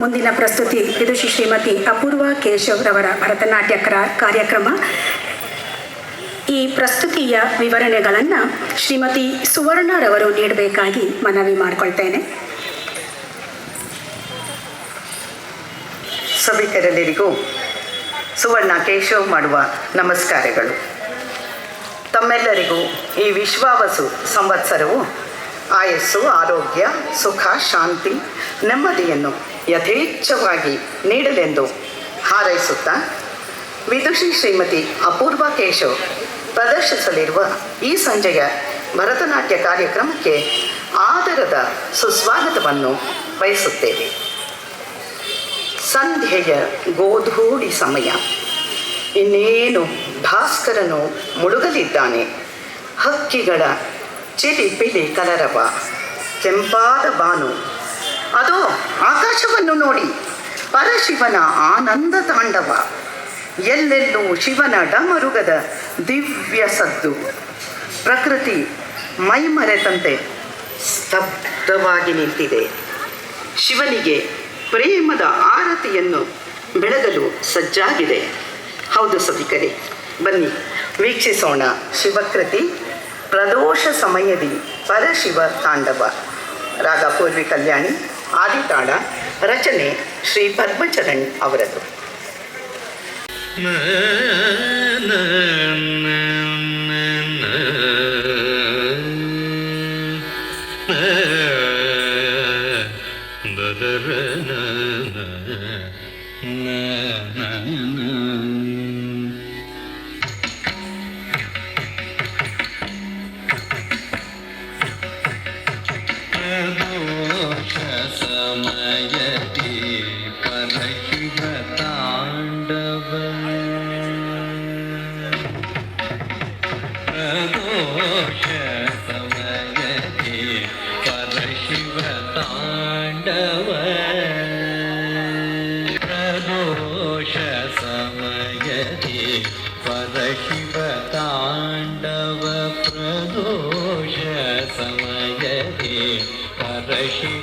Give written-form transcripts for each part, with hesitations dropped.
ಮುಂದಿನ ಪ್ರಸ್ತುತಿ ವಿದುಷಿ ಶ್ರೀಮತಿ ಅಪೂರ್ವ ಕೇಶವ್ ರವರ ಭರತನಾಟ್ಯ ಕಾರ್ಯಕ್ರಮ. ಈ ಪ್ರಸ್ತುತಿಯ ವಿವರಣೆಗಳನ್ನು ಶ್ರೀಮತಿ ಸುವರ್ಣರವರು ನೀಡಬೇಕಾಗಿ ಮನವಿ ಮಾಡಿಕೊಳ್ತೇನೆ. ಸಭಿಕರೆಲ್ಲರಿಗೂ ಸುವರ್ಣ ಕೇಶವ್ ಮಾಡುವ ನಮಸ್ಕಾರಗಳು. ತಮ್ಮೆಲ್ಲರಿಗೂ ಈ ವಿಶ್ವಾವಸು ಸಂವತ್ಸರವು ಆಯಸ್ಸು, ಆರೋಗ್ಯ, ಸುಖ, ಶಾಂತಿ, ನೆಮ್ಮದಿಯನ್ನು ಯಥೇಚ್ಛವಾಗಿ ನೀಡಲೆಂದು ಹಾರೈಸುತ್ತಾ ವಿದುಷಿ ಶ್ರೀಮತಿ ಅಪೂರ್ವ ಕೇಶವ್ ಪ್ರದರ್ಶಿಸಲಿರುವ ಈ ಸಂಜೆಯ ಭರತನಾಟ್ಯ ಕಾರ್ಯಕ್ರಮಕ್ಕೆ ಆದರದ ಸುಸ್ವಾಗತವನ್ನು ಬಯಸುತ್ತೇವೆ. ಸಂಧ್ಯೆಯ ಗೋಧೂಳಿ ಸಮಯ. ಇನ್ನೇನು ಭಾಸ್ಕರನು ಮುಳುಗಲಿದ್ದಾನೆ. ಹಕ್ಕಿಗಳ ಚಿಲಿಪಿಲಿ ಕಲರವ, ಕೆಂಪಾದ ಬಾನು. ಅದೋ ಆಕಾಶವನ್ನು ನೋಡಿ, ಪರಶಿವನ ಆನಂದ ತಾಂಡವ. ಎಲ್ಲೆಲ್ಲೂ ಶಿವನ ಡಮರುಗದ ದಿವ್ಯ ಸದ್ದು. ಪ್ರಕೃತಿ ಮೈಮರೆತಂತೆ ಸ್ತಬ್ಧವಾಗಿ ನಿಂತಿದೆ. ಶಿವನಿಗೆ ಪ್ರೇಮದ ಆರತಿಯನ್ನು ಬೆಳಗಲು ಸಜ್ಜಾಗಿದೆ. ಹೌದು ಸಭಿಕರೇ, ಬನ್ನಿ ವೀಕ್ಷಿಸೋಣ ಶಿವಕೃತಿ ಪ್ರದೋಷ ಸಮಯದಿ ಪರಶಿವ ತಾಂಡವ. ರಾಗ ಪೂರ್ವಿ ಕಲ್ಯಾಣಿ, ಆದಿತಾಳ, ರಚನೆ ಶ್ರೀ ಪದ್ಮಚರಣ್ ಅವರದು.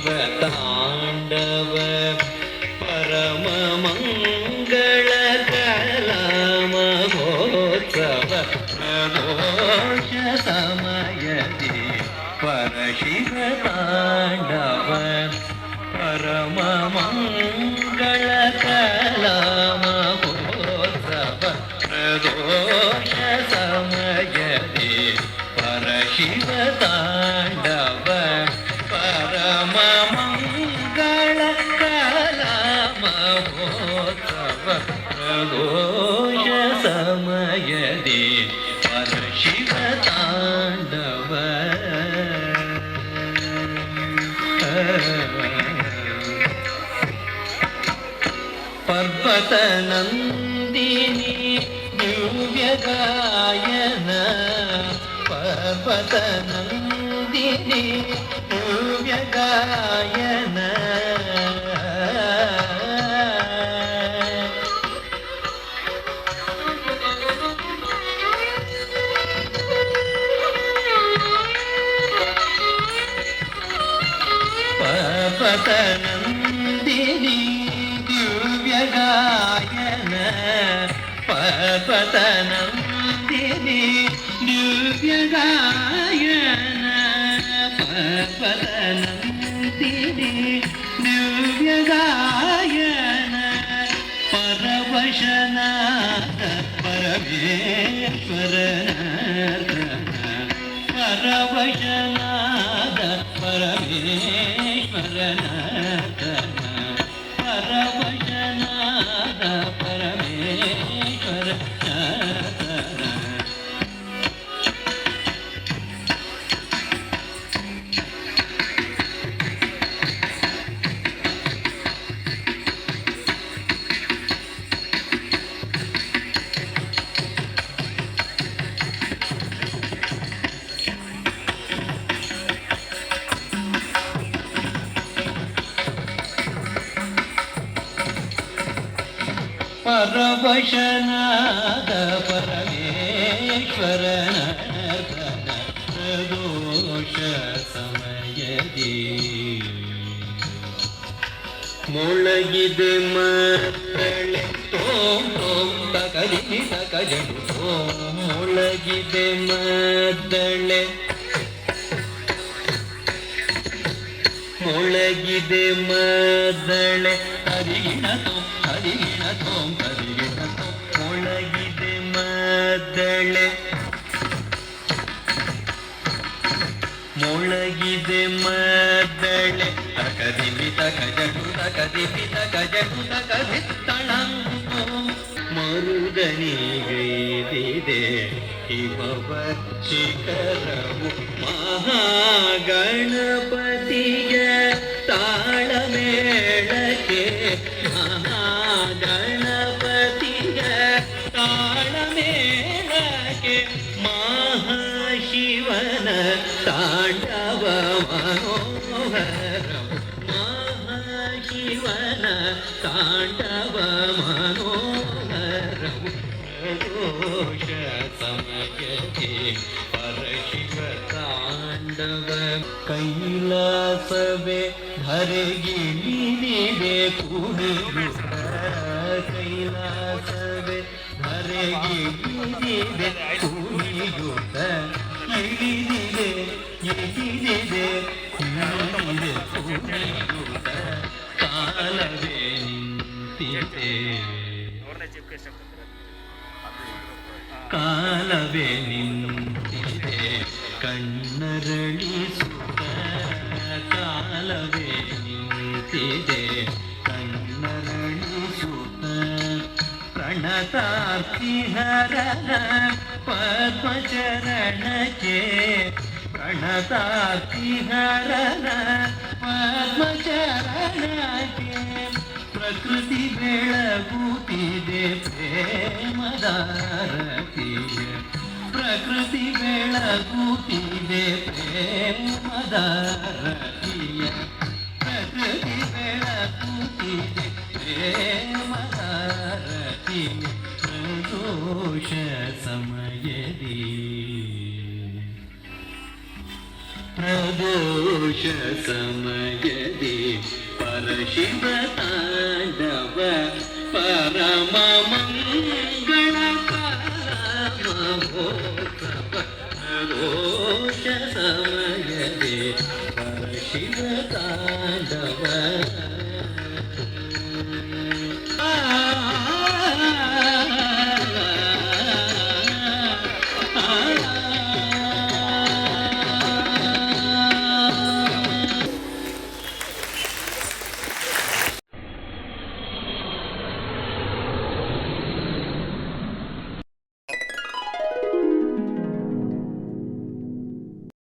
ಶಿವತಾಂಡವ ಪರಮ ಮಂಗಳ ಕಲಾ ಮಹೋತ್ಸವ ಪ್ರದೋಷ ಸಮಯದಿ ಪರಶಿವ ತಾಂಡವ ಪರಮ ಮಂಗಳ ಕಲಾ ಮಹೋತ್ಸವ ಪ್ರದೋಷ ಸಮಯದಿ ಪರಶಿವ ತಾಂಡವ ಪರಮ ಮಂಗಳ ಕಲಾ ಮಹೋತ್ಸವ ಪ್ರದೋಷ ಸಮಯದಿ ಪರಶಿವ ತಾಂಡವ. ಪರ್ವತ ನಂದಿನಿ ದಿವ್ಯ ಗಾಯನ, ಪರ್ವತ ನಂದಿನಿ ದಿವ್ಯ ಗಾಯನ. ಪರ್ವತ ನಂದಿನಿ ದಿವ್ಯ ಗಾಯನ, ಪರ್ವತ ನಂದಿನಿ ದಿವ್ಯ ಗಾಯನ, ಪರ್ವತ ನಂದಿನಿ ದಿವ್ಯ ಗಾಯನ. ಪರವಶನಾದ ಪರಮೇಶ್ವರನ, ಪರವಶನಾದ ಪರಮೇಶ್ವರನ, ಪರವಶನಾದ ಪರಮೇಶ್ವರನ. ಪರವಶನಾದ ಪರಮೇಶ್ವರನ ಪ್ರದೋಷ ಸಮಯದಿ ಮೊಳಗಿದೆ ಮಕ್ಕಳೆ ತೋಂ ತೋಂ ತಕಲಿ ತಕಜಡು ತೋಂ ಮೊಳಗಿದೆ ಮದ್ದಳೆ ಮೊಳಗಿದೆ ಮದ್ದಳೆ ತರಿಗಿಣ ತೋಂ ತರಿಗಿಣ ತೋಂ ತರಿಗಿಣ ತೋಂ ಮೊಳಗಿದೆ ಮದ್ದಳೆ ಮೊಳಗಿದೆ ಮದ್ದಳೆ ತಕದಿಮಿ ತಕಜಟು ತಕದಿಮಿ ತಕಜಟು ತಕದಿತ್ತಳಂಗು ಮರುದನಿಗೈದಿದೆ ಹಿಮವ ಶಿಖರವು ಮಹಾಗಣಪತಿಯ ತಾಳಮೇಳಕ್ಕೆ ಮಹಾಗಣಪತಿಯ ತಾಳಮೇಳಕ್ಕೆ ಮಹಾಶಿವನ ತಾಂಡವ ಮನೋಹರ ಮಹಾಶಿವನ ತಾಂಡವ ಮನೋಹರ ದೋಷ ಸಮಯಕ್ಕೆ ಪರಶಿವ ತಾಂಡವ ಕೈಲಾಸವೇ ಧರೆಗಿಳಿದಿದೆ ಕುಣಿಯುತ್ತ ಕೈಲಾಸವೇ ಧರೆಗಿಳಿದಿದೆ ಕುಣಿಯುತ್ತ ಇಳಿದಿದೆ ಇಳಿದಿದೆ ಇಳಿದಿದೆ ಕುಣಿಯುತ್ತ ಕಾಲವೇ ನಿಂತಿದೆ ಕಾಲವೇ ನಿಂತಿದೆ ಕಣ್ಣರಳಿಸುತ್ತ ಕಾಲವೇ ನಿಂತಿದೆ ಕಣ್ಣರಳಿಸುತ್ತ ಪ್ರಣತಾರ್ತಿಹರನ ಪದ್ಮಚರಣಕ್ಕೆ ಪ್ರಣತಾರ್ತಿಹರನ ಪದ್ಮಚರಣಕ್ಕೆ ಪ್ರಕೃತಿ ಬೆಳಗುತ್ತಿದೆ ಪ್ರೇಮದಾರತಿಯ ಪ್ರಕೃತಿ ಬೆಳಗುತ್ತಿದೆ ಪ್ರೇಮದಾರತಿಯ ಪ್ರಕೃತಿ ಬೆಳಗುತ್ತಿದೆ ಪ್ರೇಮದಾರತಿಯ ಪ್ರದೋಷ ಸಮಯದಿ ಪ್ರದೋಷ ಸಮಯದಿ ಪರಶಿವ ತಾಂಡವ ಪರಮ ಮಂಗಳ ಮಹೋತ್ಸವ ಪ್ರದೋಷ ಸಮಯದಿ ಪರಶಿವ ತಾಂಡವ